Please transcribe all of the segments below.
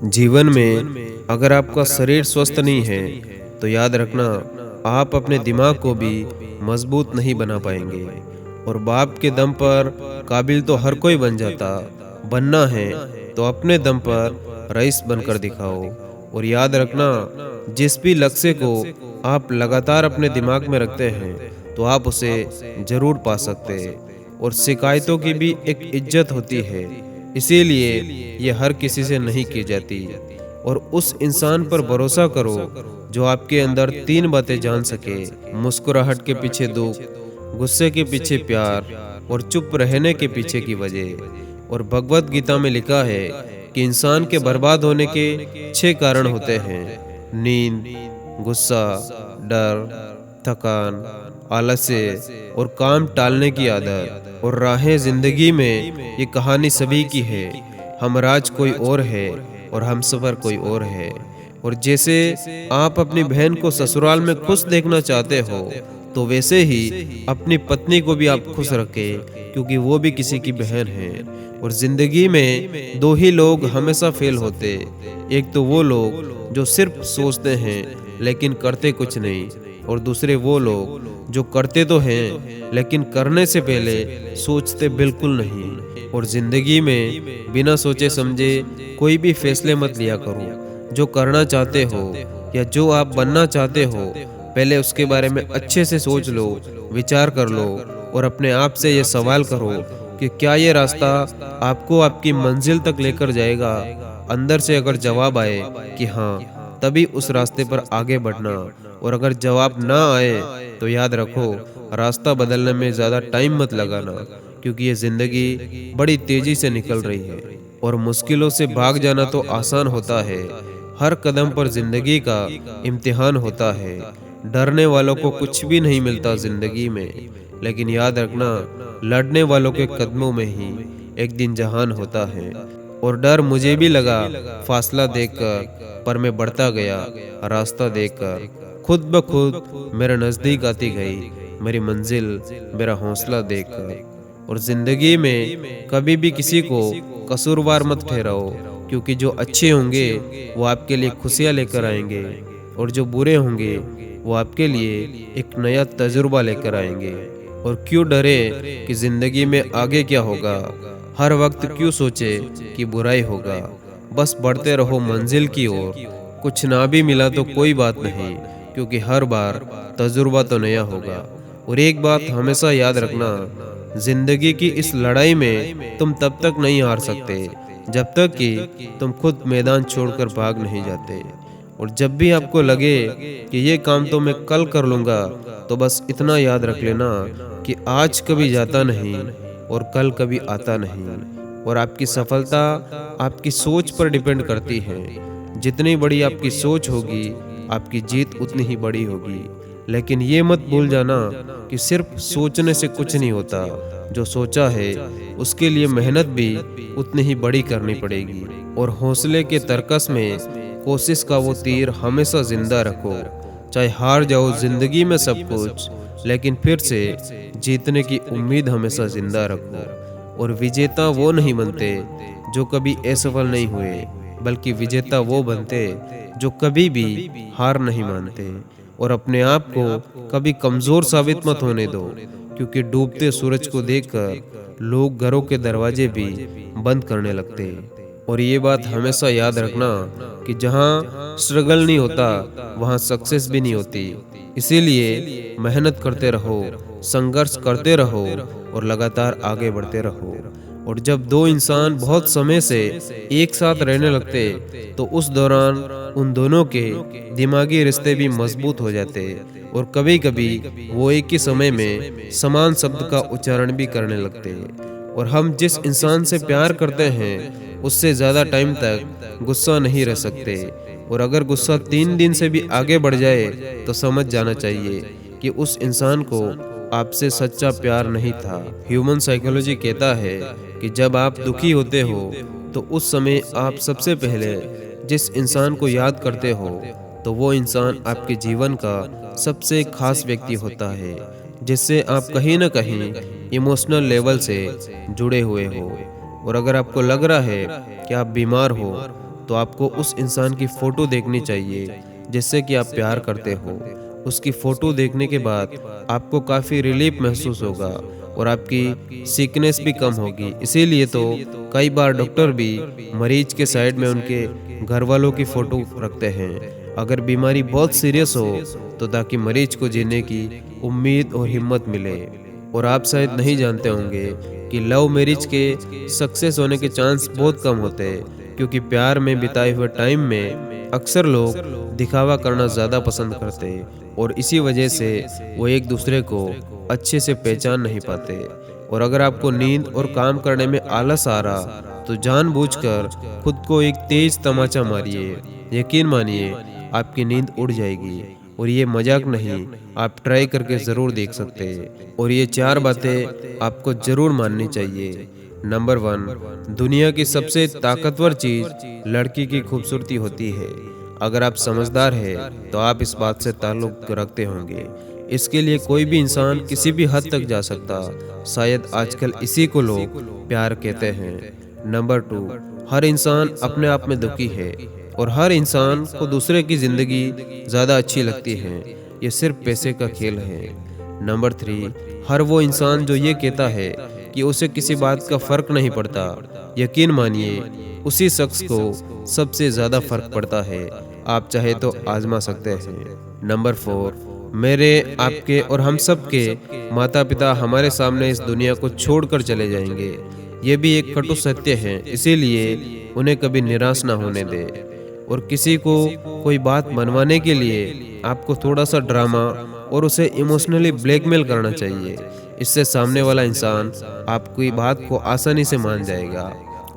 जीवन में अगर आपका शरीर स्वस्थ नहीं है तो याद रखना आप अपने दिमाग को भी मजबूत नहीं बना पाएंगे। और बाप के दम पर काबिल तो हर कोई बन जाता, बनना है तो अपने दम पर रईस बनकर दिखाओ। और याद रखना जिस भी लक्ष्य को आप लगातार अपने दिमाग में रखते हैं तो आप उसे जरूर पा सकते हैं। और शिकायतों की भी एक इज्जत होती है, इसीलिए ये हर किसी से नहीं की जाती। और उस इंसान पर भरोसा करो जो आपके अंदर तीन बातें जान सके: मुस्कुराहट के पीछे दुख, गुस्से के पीछे प्यार और चुप रहने के पीछे की वजह। और भगवत गीता में लिखा है कि इंसान के बर्बाद होने के 6 कारण होते हैं: नींद, गुस्सा, डर, थकान, आलस्य और काम टालने की आदत। और राहें जिंदगी में ये कहानी सभी की है। हम राज कोई और है और हम सफर कोई और है। और जैसे आप अपनी बहन को ससुराल में खुश देखना चाहते हो तो वैसे ही अपनी पत्नी को भी आप खुश रखें, क्योंकि वो भी किसी की बहन है। और जिंदगी में दो ही लोग हमेशा फेल होते, एक तो वो लोग जो सिर्फ सोचते हैं लेकिन करते कुछ नहीं, और दूसरे वो लोग जो करते तो हैं लेकिन करने से पहले सोचते बिल्कुल नहीं। और जिंदगी में बिना सोचे समझे कोई भी फैसले मत लिया करो। जो करना चाहते हो या जो आप बनना चाहते हो पहले उसके बारे में अच्छे से सोच लो, विचार कर लो और अपने आप से ये सवाल करो कि क्या ये रास्ता आपको आपकी मंजिल तक लेकर जाएगा। अंदर से अगर जवाब आए कि हाँ, तभी उस रास्ते पर आगे बढ़ना। और अगर जवाब ना आए तो याद रखो, रास्ता बदलने में ज़्यादा टाइम मत लगाना, क्योंकि ये ज़िंदगी बड़ी तेज़ी से निकल रही है। और मुश्किलों से भाग जाना तो आसान होता है, हर कदम पर ज़िंदगी का इम्तिहान होता है। डरने वालों को कुछ भी नहीं मिलता ज़िंदगी में, लेकिन याद रखना लड़ने वालों के कदमों में ही एक दिन जहान होता है। और डर मुझे भी लगा फासला देखकर, पर मैं बढ़ता गया रास्ता देखकर। खुद ब खुद मेरे नज़दीक आती गई मेरी मंजिल, मेरा हौसला देखकर। और ज़िंदगी में कभी भी किसी को कसूरवार मत ठहराओ, क्योंकि जो अच्छे होंगे वो आपके लिए खुशियाँ लेकर आएंगे और जो बुरे होंगे वो आपके लिए एक नया तजुर्बा लेकर आएंगे। और क्यों डरे कि ज़िंदगी में आगे क्या होगा, हर वक्त क्यों सोचे कि बुराई होगा। बस बढ़ते रहो मंजिल की ओर, कुछ ना भी मिला तो कोई बात नहीं, क्योंकि हर बार तजुर्बा तो नया होगा। और एक बात हमेशा याद रखना, जिंदगी की इस लड़ाई में तुम तब तक नहीं हार सकते जब तक कि तुम खुद मैदान छोड़कर भाग नहीं जाते। और जब भी आपको लगे कि ये काम तो मैं कल कर लूँगा, तो बस इतना याद रख लेना कि आज कभी जाता नहीं और कल कभी आता नहीं। और आपकी सफलता आपकी सोच पर डिपेंड करती है। जितनी बड़ी आपकी सोच होगी आपकी जीत उतनी ही बड़ी होगी। लेकिन ये मत भूल जाना कि सिर्फ सोचने से कुछ नहीं होता, जो सोचा है उसके लिए मेहनत भी उतनी ही बड़ी करनी पड़ेगी। और हौसले के तरकस में कोशिश का वो तीर हमेशा जिंदा रखो। चाहे हार जाओ जिंदगी में सब कुछ, लेकिन फिर से जीतने की उम्मीद हमेशा जिंदा रखो। और विजेता वो नहीं बनते जो कभी असफल नहीं हुए, बल्कि विजेता वो बनते जो कभी भी हार नहीं मानते। और अपने आप को कभी कमज़ोर साबित मत होने दो, क्योंकि डूबते सूरज को देखकर लोग घरों के दरवाजे भी बंद करने लगते। और ये बात हमेशा याद रखना कि जहाँ स्ट्रगल नहीं होता वहाँ सक्सेस भी नहीं होती। इसीलिए मेहनत करते रहो, संघर्ष करते रहो और लगातार आगे बढ़ते रहो। और जब दो इंसान बहुत समय से एक साथ रहने लगते तो उस दौरान उन दोनों के दिमागी रिश्ते भी मजबूत हो जाते और कभी कभी वो एक ही समय में समान शब्द का उच्चारण भी करने लगते। और हम जिस इंसान से प्यार करते हैं उससे ज़्यादा टाइम तक गुस्सा नहीं रह सकते। और अगर गुस्सा 3 दिन से भी आगे बढ़ जाए तो समझ जाना चाहिए कि उस इंसान को आपसे सच्चा प्यार नहीं था। ह्यूमन साइकोलॉजी कहता है कि जब आप दुखी होते हो तो उस समय आप सबसे पहले जिस इंसान को याद करते हो तो वो इंसान आपके जीवन का सबसे खास व्यक्ति होता है, जिससे आप कहीं ना कहीं इमोशनल लेवल से जुड़े हुए हो। और अगर आपको लग रहा है कि आप बीमार हो तो आपको उस इंसान की फ़ोटो देखनी चाहिए जिससे कि आप प्यार करते हो। उसकी फ़ोटो देखने के बाद आपको काफ़ी रिलीफ महसूस होगा और आपकी सिकनेस भी कम होगी। इसीलिए तो कई बार डॉक्टर भी मरीज के साइड में उनके घर वालों की फ़ोटो रखते हैं, अगर बीमारी बहुत सीरियस हो तो ताकि मरीज को जीने की उम्मीद और हिम्मत मिले। और आप शायद नहीं जानते होंगे कि लव मैरिज के सक्सेस होने के चांस बहुत कम होते हैं, क्योंकि प्यार में बिताए हुए टाइम में अक्सर लोग दिखावा करना ज़्यादा पसंद करते हैं और इसी वजह से वो एक दूसरे को अच्छे से पहचान नहीं पाते। और अगर आपको नींद और काम करने में आलस आ रहा तो जानबूझकर खुद को एक तेज तमाचा मारिए। यकीन मानिए आपकी नींद उड़ जाएगी। और ये मजाक नहीं, आप ट्राई करके ज़रूर देख सकते हैं। और ये 4 बातें आपको ज़रूर माननी चाहिए। नंबर 1, दुनिया की सबसे ताकतवर चीज़ लड़की की खूबसूरती होती है। अगर आप समझदार हैं तो आप इस बात से ताल्लुक़ रखते होंगे। इसके लिए कोई भी इंसान किसी भी हद तक जा सकता। शायद आजकल इसी को लोग प्यार कहते हैं। नंबर 2, हर इंसान अपने आप में दुखी है और हर इंसान को दूसरे की ज़िंदगी ज़्यादा अच्छी लगती है। ये सिर्फ पैसे का खेल है। नंबर 3, हर वो इंसान जो ये कहता है कि उसे किसी बात का फ़र्क नहीं पड़ता, यकीन मानिए उसी शख्स को सबसे ज़्यादा फ़र्क पड़ता है। आप चाहे तो आजमा सकते हैं। नंबर 4, मेरे, आपके और हम सब के माता पिता हमारे सामने इस दुनिया को छोड़कर चले जाएंगे। ये भी एक कटु सत्य है, इसीलिए उन्हें कभी निराश ना होने दे। और किसी को कोई बात मनवाने के लिए आपको थोड़ा सा ड्रामा और उसे इमोशनली ब्लैकमेल करना चाहिए। इससे सामने वाला इंसान आपकी बात को आसानी से मान जाएगा।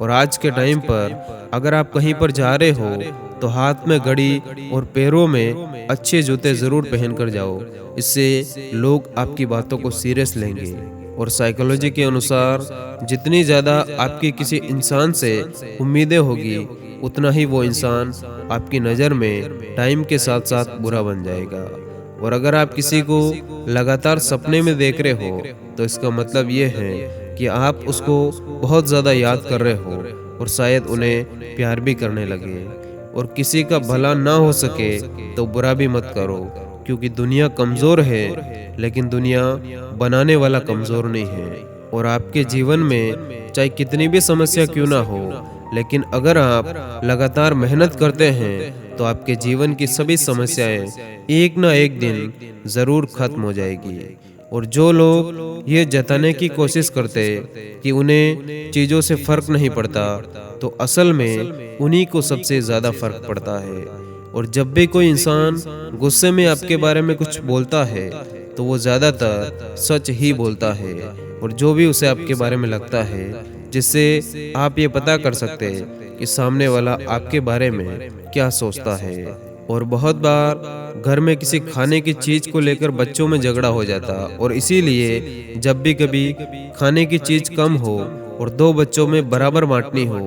और आज के टाइम पर अगर आप कहीं पर जा रहे हो तो हाथ में घड़ी और पैरों में अच्छे जूते ज़रूर पहन कर जाओ। इससे लोग आपकी बातों को सीरियस लेंगे। और साइकोलॉजी के अनुसार जितनी ज़्यादा आपकी किसी इंसान से उम्मीदें होगी उतना ही वो इंसान आपकी नज़र में टाइम के साथ साथ बुरा बन जाएगा। और अगर आप किसी को लगातार सपने में देख रहे हो तो इसका मतलब ये है कि आप उसको बहुत ज़्यादा याद कर रहे हो और शायद उन्हें प्यार भी करने लगे। और किसी का भला ना हो सके तो बुरा भी मत करो, क्योंकि दुनिया कमज़ोर है लेकिन दुनिया बनाने वाला कमज़ोर नहीं है। और आपके जीवन में चाहे कितनी भी समस्या क्यों ना हो, लेकिन अगर आप लगातार मेहनत करते हैं तो आपके जीवन की सभी समस्याएं एक ना एक दिन ज़रूर खत्म हो जाएगी। और जो लोग ये जताने की कोशिश करते कि उन्हें चीज़ों से फ़र्क नहीं पड़ता, तो असल में उन्हीं को सबसे ज़्यादा फ़र्क पड़ता है। और जब भी कोई इंसान गुस्से में आपके बारे में कुछ बोलता है तो वो ज़्यादातर सच ही बोलता है, और जो भी उसे आपके बारे में लगता है, जिससे आप ये पता कर सकते हैं कि सामने वाला आपके बारे में क्या सोचता है। और बहुत बार घर में किसी खाने की चीज़ को लेकर बच्चों में झगड़ा हो जाता, और इसीलिए जब भी कभी खाने की चीज़ कम हो और 2 बच्चों में बराबर बांटनी हो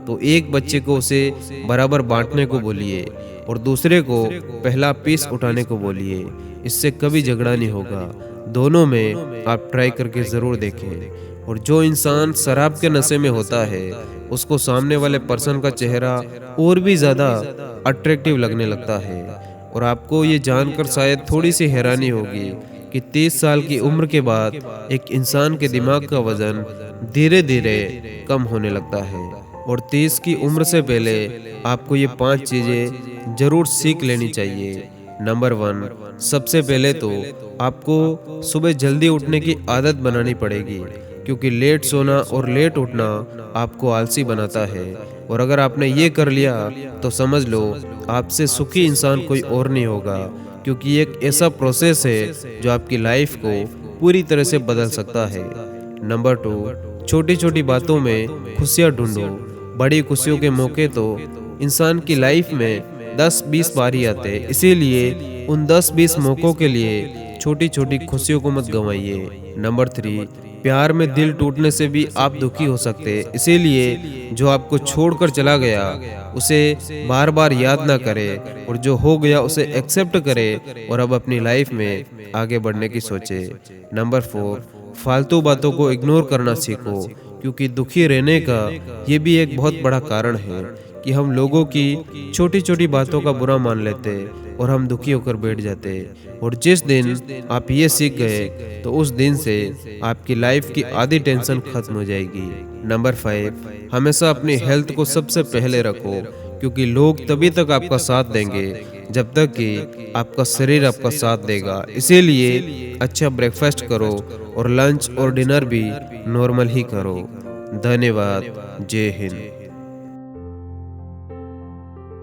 तो एक बच्चे को उसे बराबर बांटने को बोलिए और दूसरे को पहला पीस उठाने को बोलिए। इससे कभी झगड़ा नहीं होगा। दोनों में आप ट्राई करके ज़रूर देखें। और जो इंसान शराब के नशे में होता है उसको सामने वाले पर्सन का चेहरा और भी ज़्यादा अट्रैक्टिव लगने लगता है। और आपको ये जानकर शायद थोड़ी सी हैरानी होगी कि 30 साल की उम्र के बाद एक इंसान के दिमाग का वजन धीरे धीरे कम होने लगता है। और 30 की उम्र से पहले आपको ये 5 चीज़ें ज़रूर सीख लेनी चाहिए। नंबर 1, सबसे पहले तो आपको सुबह जल्दी उठने की आदत बनानी पड़ेगी, क्योंकि लेट सोना और लेट उठना आपको आलसी बनाता है। और अगर आपने ये कर लिया तो समझ लो आपसे सुखी इंसान कोई और नहीं होगा, क्योंकि ये एक ऐसा प्रोसेस है जो आपकी लाइफ को पूरी तरह से बदल सकता है। नंबर 2, छोटी छोटी बातों में खुशियाँ ढूंढो। बड़ी खुशियों के मौके तो इंसान की लाइफ में 10-20 बार ही आते हैं, इसीलिए उन 10-20 मौक़ों के लिए छोटी छोटी खुशियों को मत गंवाइए। नंबर 3, प्यार में दिल टूटने से भी आप दुखी हो सकते हैं, इसीलिए जो आपको छोड़कर चला गया उसे बार बार याद ना करे, और जो हो गया उसे एक्सेप्ट करे और अब अपनी लाइफ में आगे बढ़ने की सोचे। नंबर 4, फालतू बातों को इग्नोर करना सीखो, क्योंकि दुखी रहने का ये भी एक बहुत बड़ा कारण है, कि हम लोगों की छोटी छोटी बातों का बुरा मान लेते और हम दुखी होकर बैठ जाते। और जिस दिन आप ये सीख गए तो उस दिन से आपकी लाइफ की आधी टेंशन खत्म हो जाएगी। नंबर 5, हमेशा अपनी हेल्थ को सबसे पहले रखो, क्योंकि लोग तभी तक आपका साथ देंगे जब तक कि आपका शरीर आपका साथ देगा। इसीलिए अच्छा ब्रेकफास्ट करो और लंच और डिनर भी नॉर्मल ही करो। धन्यवाद। जय हिंद।